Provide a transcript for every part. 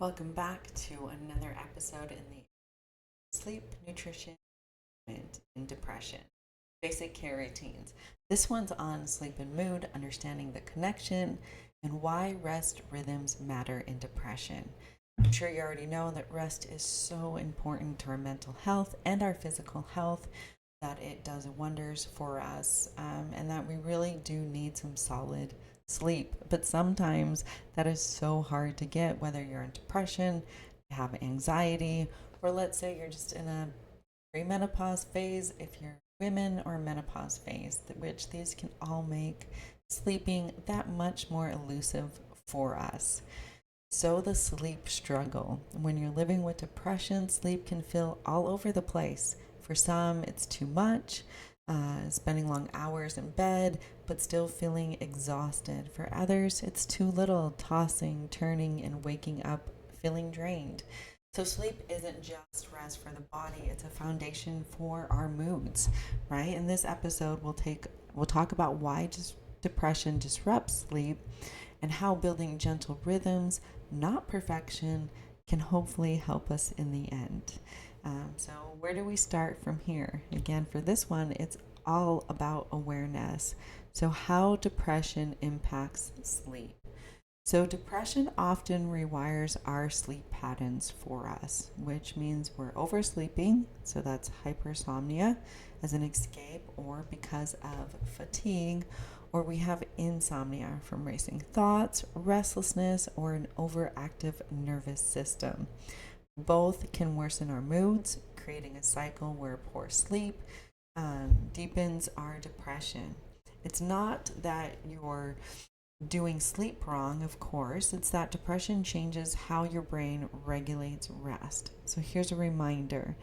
Welcome back to another episode in the sleep, nutrition, and depression. Basic care routines. This one's on sleep and mood, understanding the connection, and why rest rhythms matter in depression. I'm sure you already know that rest is so important to our mental health and our physical health, that it does wonders for us, and that we really do need some solid sleep. But sometimes that is so hard to get, whether you're in depression, you have anxiety, or let's say you're just in a premenopause phase, if you're women, or menopause phase, which these can all make sleeping that much more elusive for us. So, the sleep struggle. When you're living with depression, sleep can feel all over the place. For some, it's too much, spending long hours in bed, but still feeling exhausted. For others, it's too little, tossing, turning, and waking up feeling drained. So, sleep isn't just rest for the body, it's a foundation for our moods, right? In this episode, we'll talk about why just depression disrupts sleep and how building gentle rhythms, not perfection, can hopefully help us in the end. So, where do we start from here? Again, for this one, it's all about awareness. So, how depression impacts sleep. So, depression often rewires our sleep patterns for us, which means we're oversleeping. So, that's hypersomnia as an escape or because of fatigue, or we have insomnia from racing thoughts, restlessness, or an overactive nervous system. Both can worsen our moods, creating a cycle where poor sleep deepens our depression. It's not that you're doing sleep wrong, of course, it's that depression changes how your brain regulates rest. So here's a reminder: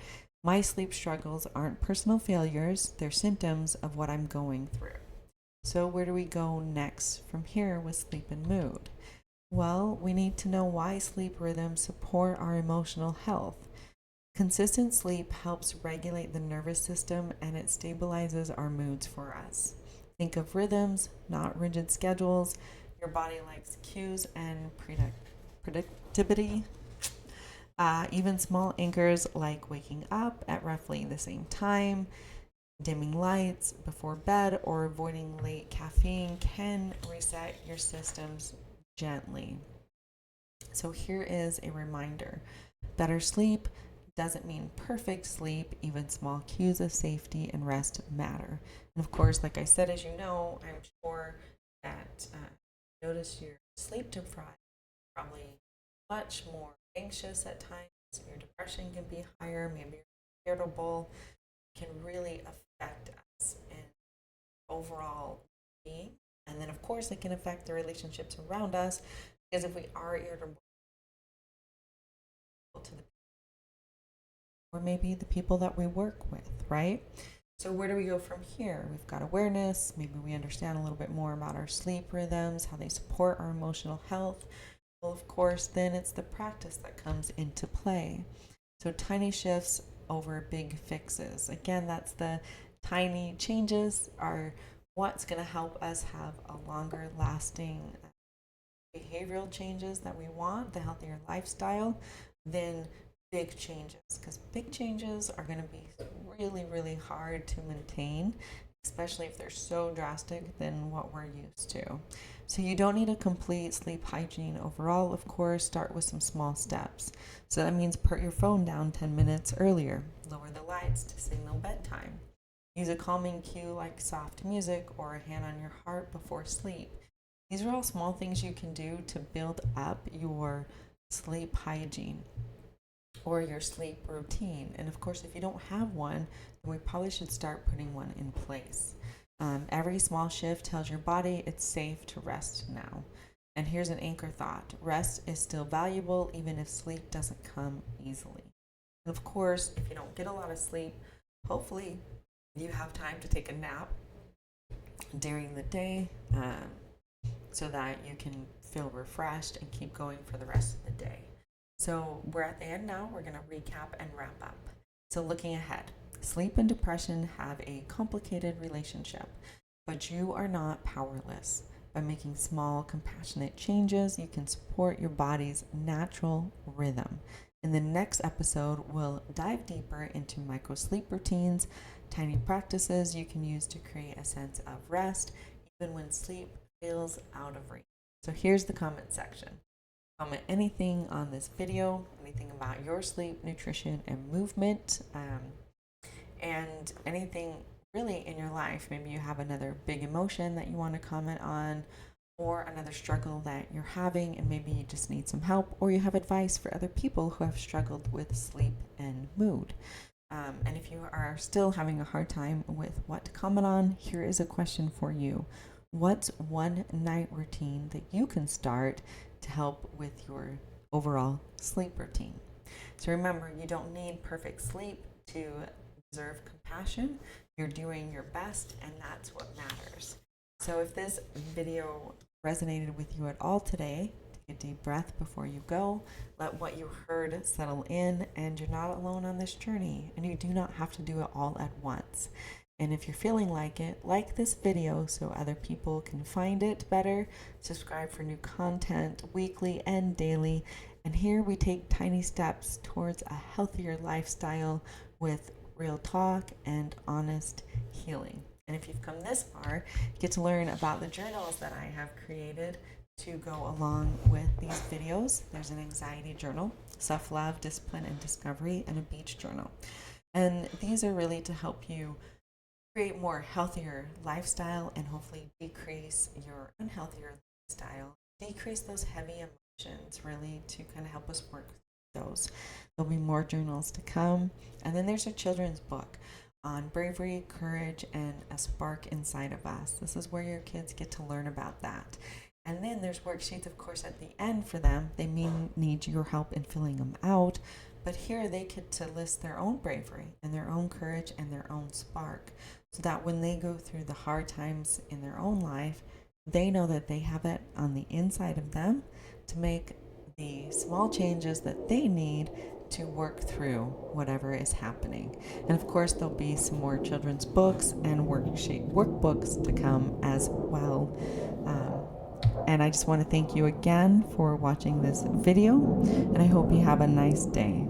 my sleep struggles aren't personal failures, they're symptoms of what I'm going through. So, where do we go next from here with sleep and mood? Well, we need to know why sleep rhythms support our emotional health. Consistent sleep helps regulate the nervous system and it stabilizes our moods for us. Think of rhythms, not rigid schedules. Your body likes cues and predictability. Even small anchors like waking up at roughly the same time, dimming lights before bed, or avoiding late caffeine can reset your systems gently. So, here is a reminder: better sleep doesn't mean perfect sleep, even small cues of safety and rest matter. And of course, like I said, as you know, I'm sure that notice you're sleep deprived, probably much more anxious at times. Your depression can be higher, maybe you're irritable, can really affect us in overall being. And then, of course, it can affect the relationships around us because if we are irritable to the or maybe the people that we work with, right? So, where do we go from here? We've got awareness. Maybe we understand a little bit more about our sleep rhythms, how they support our emotional health. Well, of course, then it's the practice that comes into play. So, tiny shifts over big fixes. Again, that's the tiny changes are what's going to help us have a longer lasting behavioral changes that we want, the healthier lifestyle, than big changes. Because big changes are going to be really, really hard to maintain, especially if they're so drastic than what we're used to. So, you don't need a complete sleep hygiene overall, of course. Start with some small steps. So, that means put your phone down 10 minutes earlier, lower the lights to signal bedtime. Use a calming cue like soft music or a hand on your heart before sleep. These are all small things you can do to build up your sleep hygiene or your sleep routine. And of course, if you don't have one, then we probably should start putting one in place. Every small shift tells your body it's safe to rest now. And here's an anchor thought: rest is still valuable even if sleep doesn't come easily. And of course, if you don't get a lot of sleep, hopefully you have time to take a nap during the day, so that you can feel refreshed and keep going for the rest of the day. So we're at the end now. We're going to recap and wrap up. So, looking ahead, sleep and depression have a complicated relationship, but you are not powerless. By making small, compassionate changes, you can support your body's natural rhythm. In the next episode, we'll dive deeper into micro sleep routines, tiny practices you can use to create a sense of rest, even when sleep feels out of reach. So here's the comment section. Comment anything on this video, anything about your sleep, nutrition, and movement, and anything really in your life. Maybe you have another big emotion that you want to comment on, or another struggle that you're having, and maybe you just need some help, or you have advice for other people who have struggled with sleep and mood. And if you are still having a hard time with what to comment on, here is a question for you. What's one night routine that you can start to help with your overall sleep routine? So remember, you don't need perfect sleep to deserve compassion. You're doing your best, and that's what matters. So if this video resonated with you at all today, take a deep breath before you go. Let what you heard settle in, and you're not alone on this journey, and you do not have to do it all at once. And if you're feeling like it, like this video so other people can find it better. Subscribe for new content weekly and daily. And here we take tiny steps towards a healthier lifestyle with real talk and honest healing. And if you've come this far, you get to learn about the journals that I have created to go along with these videos. There's an anxiety journal, self-love, discipline, and discovery, and a beach journal. And these are really to help you create more healthier lifestyle and hopefully decrease your unhealthier lifestyle, decrease those heavy emotions, really to kind of help us work through those. There'll be more journals to come. And then there's a children's book on bravery, courage, and a spark inside of us. This is where your kids get to learn about that. And then there's worksheets, of course, at the end for them. They may need your help in filling them out, but here they get to list their own bravery and their own courage and their own spark, so that when they go through the hard times in their own life, they know that they have it on the inside of them to make the small changes that they need to work through whatever is happening. And of course, there'll be some more children's books and workbooks to come as well. And I just want to thank you again for watching this video, and I hope you have a nice day.